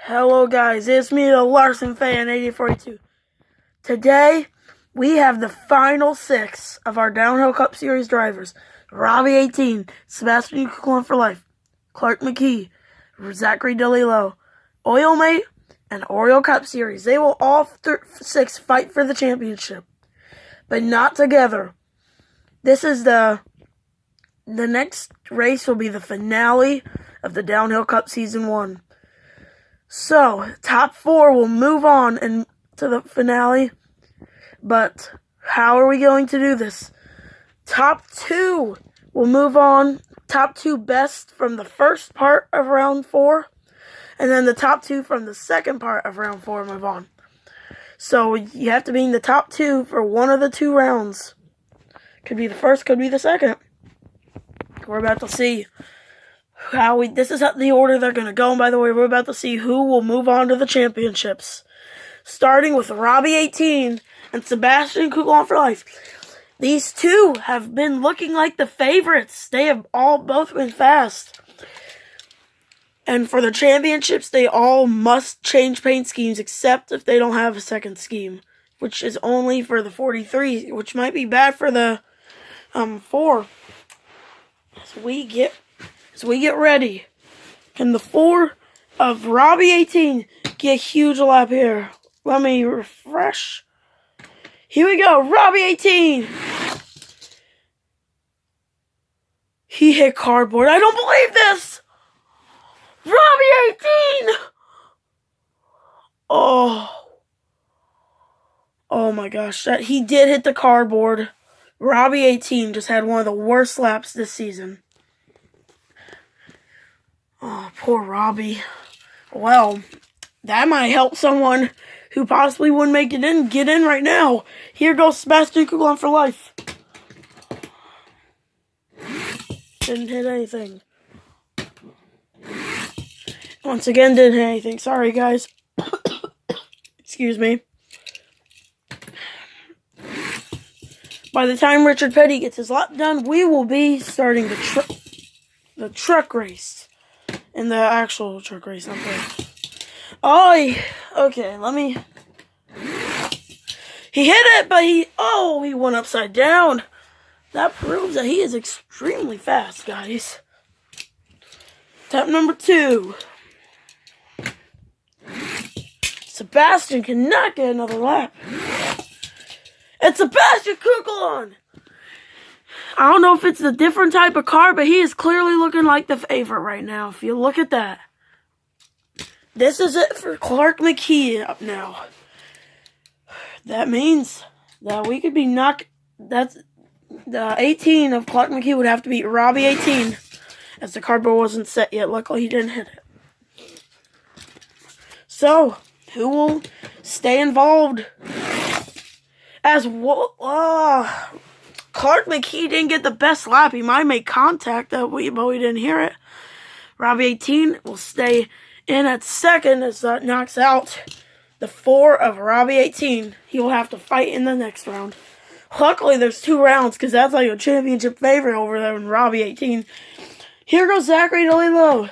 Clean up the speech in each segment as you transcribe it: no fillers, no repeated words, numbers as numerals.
Hello guys, it's me, the Larson fan 8042. Today, we have the final 6 of our Downhill Cup Series drivers. Robbie 18, Sebastian Coughlin for life, Clark McKee, Zachary DeLillo, Oilmate, and Oriole Cup Series. They will all 6 fight for the championship, but not together. This is the next race will be the finale of the Downhill Cup Season 1. So, top 4 will move on to the finale, but how are we going to do this? Top 2 will move on, top 2 best from the first part of round 4, and then the top 2 from the second part of round 4 move on. So, you have to be in the top 2 for one of the 2 rounds. Could be the first, could be the second. We're about to see this is the order they're going to go. And by the way, we're about to see who will move on to the championships. Starting with Robbie 18 and Sebastian Coughlin for life. These two have been looking like the favorites. They have both been fast. And for the championships, they all must change paint schemes except if they don't have a second scheme, which is only for the 43, which might be bad for the 4. As we get ready, can the 4 of Robbie 18 get a huge lap here? Let me refresh. Here we go, Robbie 18. He hit cardboard. I don't believe this. Robbie 18. Oh my gosh, he did hit the cardboard. Robbie 18 just had one of the worst laps this season. Oh, poor Robbie. Well, that might help someone who possibly wouldn't make it in get in right now. Here goes Sebastian Coughlin for life. Didn't hit anything. Once again, didn't hit anything. Sorry, guys. Excuse me. By the time Richard Petty gets his lap done, we will be starting the truck race. In the actual truck race, not the... Okay, let me... He hit it, but he went upside down. That proves that he is extremely fast, guys. Tap number 2. Sebastian cannot get another lap. It's Sebastian Coughlin! I don't know if it's a different type of car, but he is clearly looking like the favorite right now. If you look at that. This is it for Clark McKee up now. That means that we could be that's the 18 of Clark McKee would have to beat Robbie 18, as the cardboard wasn't set yet. Luckily, he didn't hit it. So, who will stay involved? Clark McKee didn't get the best lap. He might make contact, but we didn't hear it. Robbie 18 will stay in at second as that knocks out the 4 of Robbie 18. He will have to fight in the next round. Luckily, there's 2 rounds because that's like a championship favorite over there in Robbie 18. Here goes Zachary DeLillo.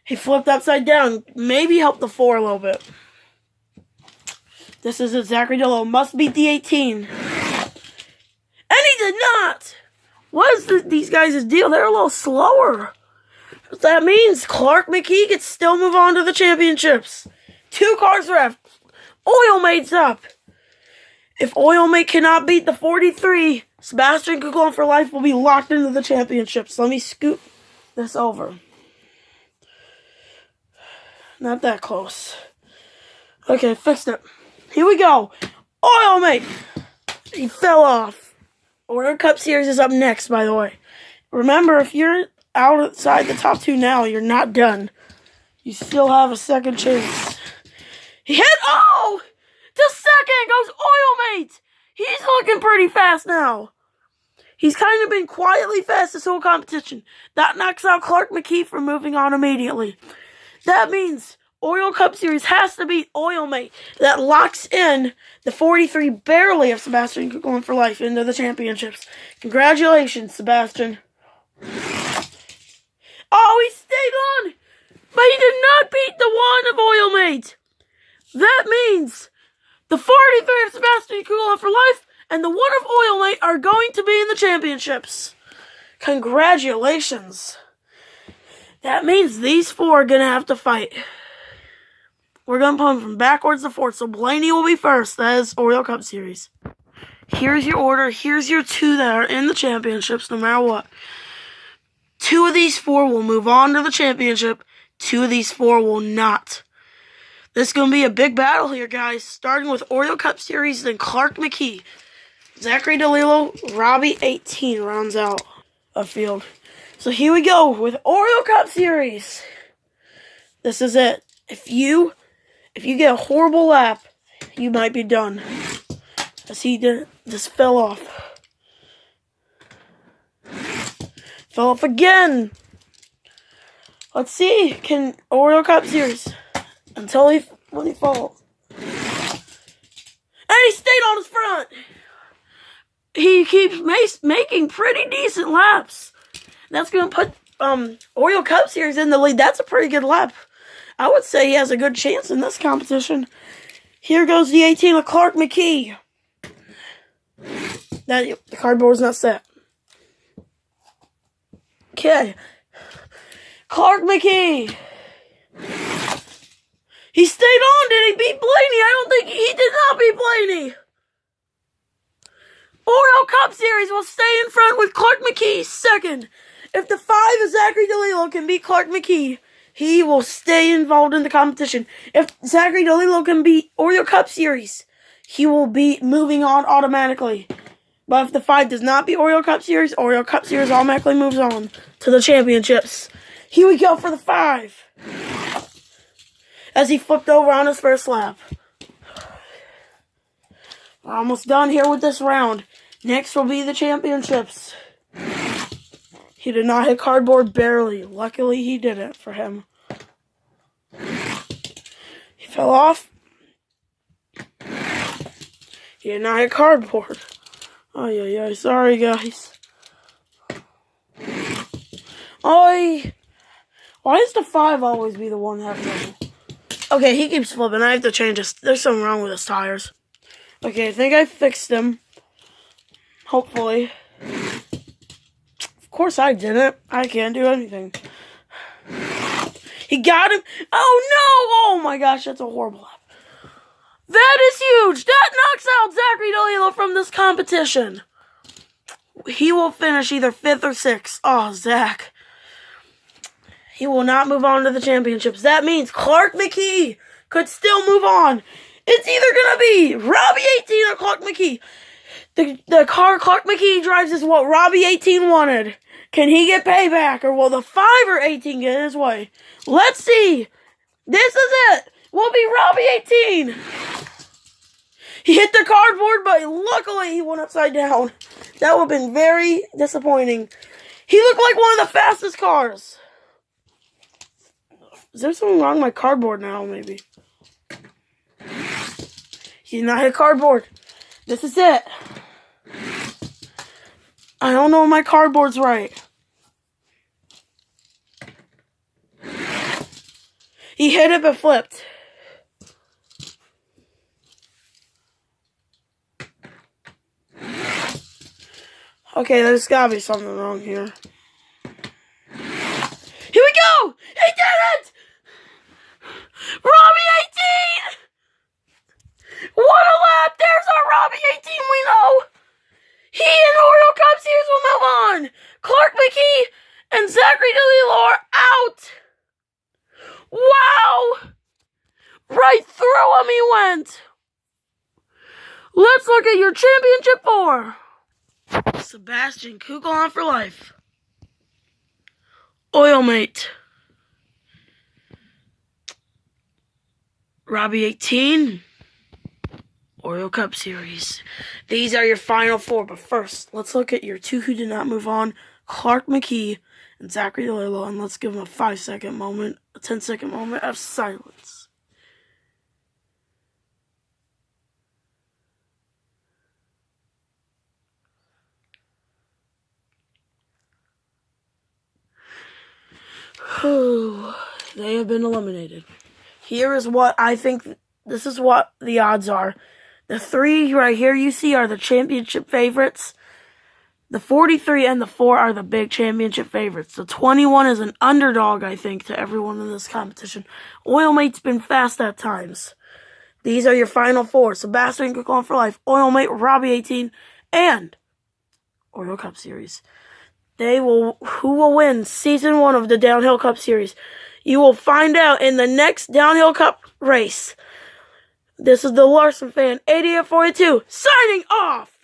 He flipped upside down. Maybe helped the 4 a little bit. This is it. Zachary DeLillo must beat the 18. And he did not! What is these guys' deal? They're a little slower. That means Clark McKee can still move on to the championships. 2 cars left. Oilmate's up. If Oilmate cannot beat the 43, Sebastian Coughlin for life will be locked into the championships. Let me scoot this over. Not that close. Okay, fixed it. Here we go. Oilmate! He fell off. Oriole Cup Series is up next, by the way. Remember, if you're outside the top 2 now, you're not done. You still have a second chance. He hit, to second goes Oilmate. He's looking pretty fast now. He's kind of been quietly fast this whole competition. That knocks out Clark McKee from moving on immediately. That means Oriole Cup Series has to beat Oilmate. That locks in the 43 barely of Sebastian Coughlin for life into the championships. Congratulations, Sebastian. Oh, he stayed on! But he did not eliminate. That means the 43 of Sebastian Kugel for life and the 1 of Oil Mate are going to be in the championships. Congratulations. That means these 4 are going to have to fight. We're going to put them from backwards to forwards. So Blaney will be first. That is Oreo Cup Series. Here's your order. Here's your 2 that are in the championships no matter what. 2 of these 4 will move on to the championship. 2 of these 4 will not. This is going to be a big battle here, guys. Starting with Oreo Cup Series, then Clark McKee. Zachary DeLillo, Robbie 18 rounds out a field. So here we go with Oreo Cup Series. This is it. If you get a horrible lap, you might be done. As he just fell off. Fell off again. Let's see. Can Oreo Cup Series when he falls. And he stayed on his front. He keeps making pretty decent laps. That's going to put Oreo Cup Series in the lead. That's a pretty good lap. I would say he has a good chance in this competition. Here goes the 18 of Clark McKee. The cardboard's not set. Okay. Clark McKee. He stayed on. Did he beat Blaney? I don't think he did not beat Blaney. Oreo Cup Series will stay in front with Clark McKee second. If the 5 of Zachary DeLillo can beat Clark McKee, he will stay involved in the competition. If Zachary DeLillo can beat Oreo Cup Series, he will be moving on automatically. But if the 5 does not beat Oreo Cup Series automatically moves on to the championships. Here we go for the 5. As he flipped over on his first lap. We're almost done here with this round. Next will be the championships. He did not hit cardboard, barely. Luckily, he didn't for him. He fell off. He did not hit cardboard. Oh, yeah. Sorry, guys. Why does the 5 always be the one that has trouble? Okay, he keeps flipping. I have to change this. There's something wrong with his tires. Okay, I think I fixed him. Hopefully. Of course I didn't. I can't do anything. He got him. Oh, no! Oh, my gosh, that's a horrible lap. That is huge! That knocks out Zachary DeLillo from this competition. He will finish either 5th or 6th. Oh, Zach. He will not move on to the championships. That means Clark McKee could still move on. It's either going to be Robbie 18 or Clark McKee. The car Clark McKee drives is what Robbie 18 wanted. Can he get payback, or will the 5 or 18 get his way? Let's see. This is it. Will be Robbie 18. He hit the cardboard, but luckily he went upside down. That would have been very disappointing. He looked like one of the fastest cars. Is there something wrong with my cardboard now, maybe? He did not hit cardboard. This is it. I don't know if my cardboard's right. He hit it but flipped. Okay, there's gotta be something wrong here. Here we go! He did it! Robbie 18! What a lap! There's our Robbie 18 we know! He and Oreo Cup Series will move on! Clark McKee and Zachary DeLillo are out! Wow! Right through him he went! Let's look at your championship 4. Sebastian Kugel for life. Oil Mate. Robbie 18. Oreo Cup Series. These are your final 4, but first, let's look at your 2 who did not move on. Clark McKee and Zachary DeLillo, and let's give them a 5-second moment, a 10-second moment of silence. They have been eliminated. here is what I think. This is what the odds are. The 3 right here you see are the championship favorites. The 43 and the 4 are the big championship favorites. The 21 is an underdog, I think, to everyone in this competition. Oilmate's been fast at times. These are your final 4. Sebastian Coulon for life, Oilmate, Robbie 18, and Oil Cup Series. Who will win Season 1 of the Downhill Cup Series? You will find out in the next Downhill Cup race. This is the Larson Fan, 8842, signing off!